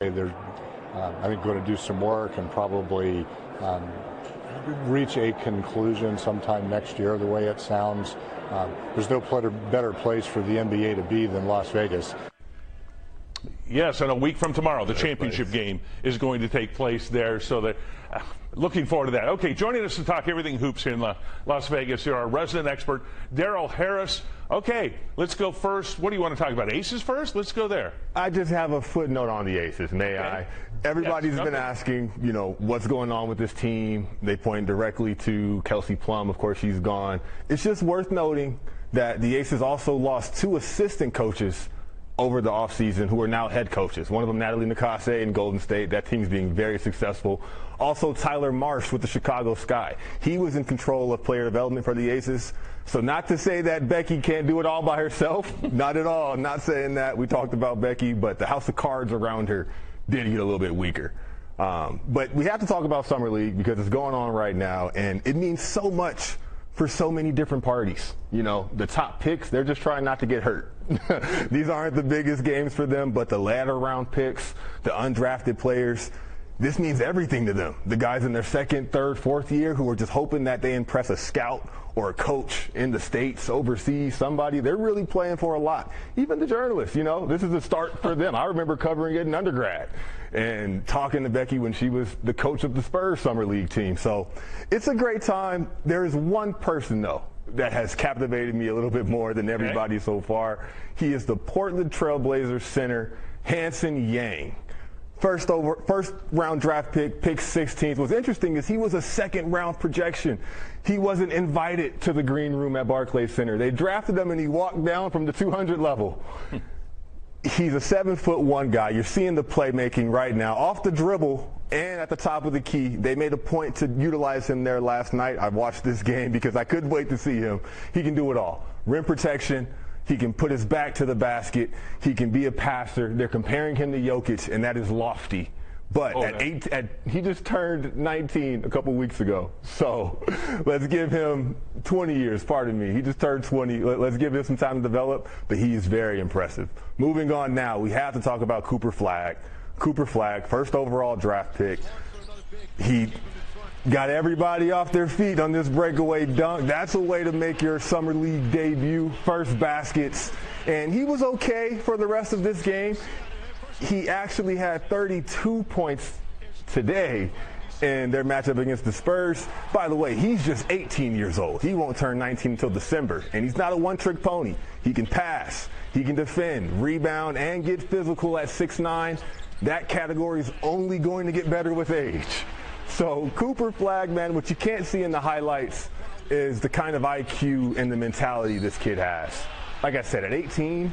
They're, I think, going to do some work and probably reach a conclusion sometime next year, the way it sounds. There's no better place for the NBA to be than Las Vegas. Yes, and a week from tomorrow, the championship game is going to take place there. So that, looking forward to that. Okay, joining us to talk everything hoops here in Las Vegas, you're our resident expert, Darrell Harris. Okay, let's go first. What do you want to talk about? Aces first? Let's go there. I just have a footnote on the Aces, may I? Everybody's been asking, what's going on with this team. They point directly to Kelsey Plum. Of course, she's gone. It's just worth noting that the Aces also lost 2 assistant coaches over the offseason who are now head coaches. One of them, Natalie Nakase in Golden State. That team's being very successful. Also, Tyler Marsh with the Chicago Sky. He was in control of player development for the Aces. So not to say that Becky can't do it all by herself. Not at all. Not saying that. We talked about Becky, but the house of cards around her did get a little bit weaker. But we have to talk about Summer League because it's going on right now, and it means so much for so many different parties. The top picks, they're just trying not to get hurt. These aren't the biggest games for them, but the latter round picks, the undrafted players, this means everything to them. The guys in their second, third, fourth year who are just hoping that they impress a scout or a coach in the States, overseas, somebody, they're really playing for a lot. Even the journalists, this is a start for them. I remember covering it in undergrad and talking to Becky when she was the coach of the Spurs Summer League team. So it's a great time. There is one person, though, that has captivated me a little bit more than everybody so far. He is the Portland Trail Blazers center, Hanson Yang. First round draft pick 16th. What's interesting is he was a second round projection. He wasn't invited to the green room at Barclays Center. They drafted him and he walked down from the 200 level. He's a 7'1" guy. You're seeing the playmaking right now. Off the dribble and at the top of the key. They made a point to utilize him there last night. I watched this game because I couldn't wait to see him. He can do it all. Rim protection. He can put his back to the basket. He can be a passer. They're comparing him to Jokic, and that is lofty. But he just turned 19 a couple weeks ago. So let's give him 20 years, pardon me. He just turned 20. Let's give him some time to develop, but he is very impressive. Moving on now, we have to talk about Cooper Flagg. Cooper Flagg, first overall draft pick. He got everybody off their feet on this breakaway dunk. That's a way to make your Summer League debut, first baskets. And he was okay for the rest of this game. He actually had 32 points today in their matchup against the Spurs. By the way, he's just 18 years old. He won't turn 19 until December. And he's not a one-trick pony. He can pass, he can defend, rebound, and get physical at 6'9". That category is only going to get better with age. So Cooper Flagg, man, what you can't see in the highlights is the kind of IQ and the mentality this kid has. Like I said, at 18,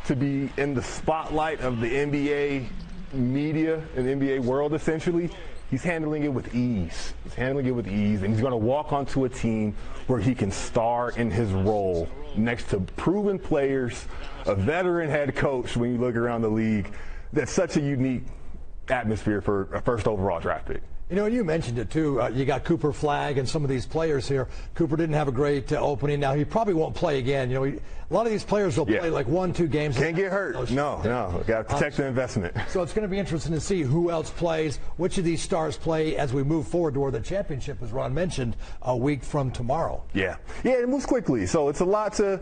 to be in the spotlight of the NBA media and the NBA world, essentially, he's handling it with ease. He's handling it with ease, and he's going to walk onto a team where he can star in his role next to proven players, a veteran head coach when you look around the league. That's such a unique atmosphere for a first overall draft pick. You mentioned it, too. You got Cooper Flagg and some of these players here. Cooper didn't have a great opening. Now, he probably won't play again. A lot of these players will play like 1-2 games. Can't get hurt. No. Got to protect the investment. So it's going to be interesting to see who else plays, which of these stars play as we move forward toward the championship, as Ron mentioned, a week from tomorrow. Yeah, it moves quickly. So it's a lot to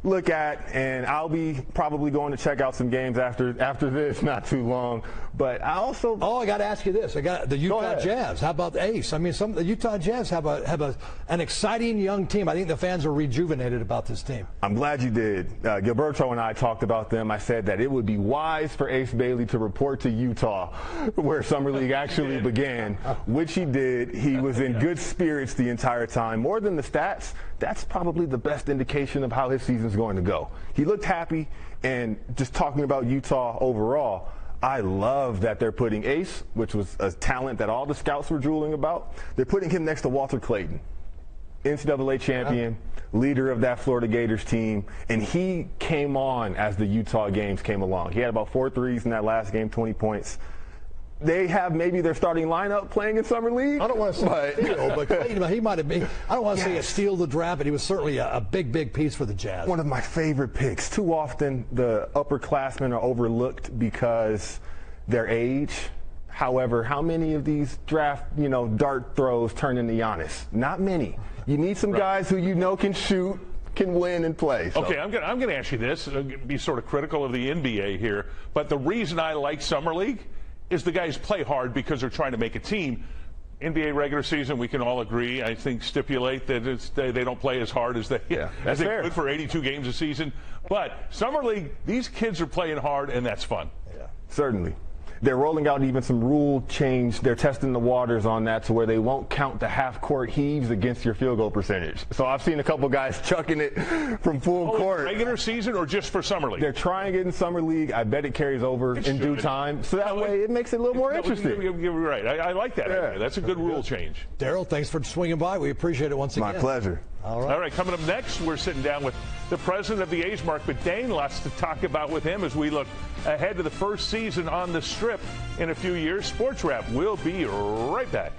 look at, and I'll be probably going to check out some games after this, not too long. But I also I got to ask you this: I got the Utah Jazz. How about the Ace? I mean, the Utah Jazz have an exciting young team. I think the fans are rejuvenated about this team. I'm glad you did. Gilberto and I talked about them. I said that it would be wise for Ace Bailey to report to Utah, where Summer League actually began, which he did. He was in good spirits the entire time. More than the stats, that's probably the best indication of how his season's going to go. He looked happy, and just talking about Utah overall, I love that they're putting Ace, which was a talent that all the scouts were drooling about. They're putting him next to Walter Clayton, NCAA champion, leader of that Florida Gators team, and he came on as the Utah games came along. He had about 4 threes in that last game, 20 points. They have maybe their starting lineup playing in Summer League. I don't want to say steal, but Clayton, he might have been. I don't want to say a steal the draft, but he was certainly a big piece for the Jazz. One of my favorite picks. Too often the upperclassmen are overlooked because their age. However, how many of these draft, dart throws turn into Giannis? Not many. You need some guys who can shoot, can win and play. So. Okay, I'm going to ask you this, be sort of critical of the NBA here, but the reason I like Summer League is the guys play hard because they're trying to make a team. NBA regular season, we can all agree, I think, stipulate that they don't play as hard as they could for 82 games a season. But Summer League, these kids are playing hard, and that's fun. Yeah, certainly. They're rolling out even some rule change. They're testing the waters on that to where they won't count the half-court heaves against your field goal percentage. So I've seen a couple guys chucking it from full court. Regular season or just for Summer League? They're trying it in Summer League. I bet it carries over in due time. So that way it makes it a little more interesting. You're right. I like that idea. That's a good rule change. Darrell, thanks for swinging by. We appreciate it once again. My pleasure. All right, coming up next, we're sitting down with the president of the A's, Mark McDane. Lots to talk about with him as we look ahead to the first season on the Strip in a few years. Sports Wrap will be right back.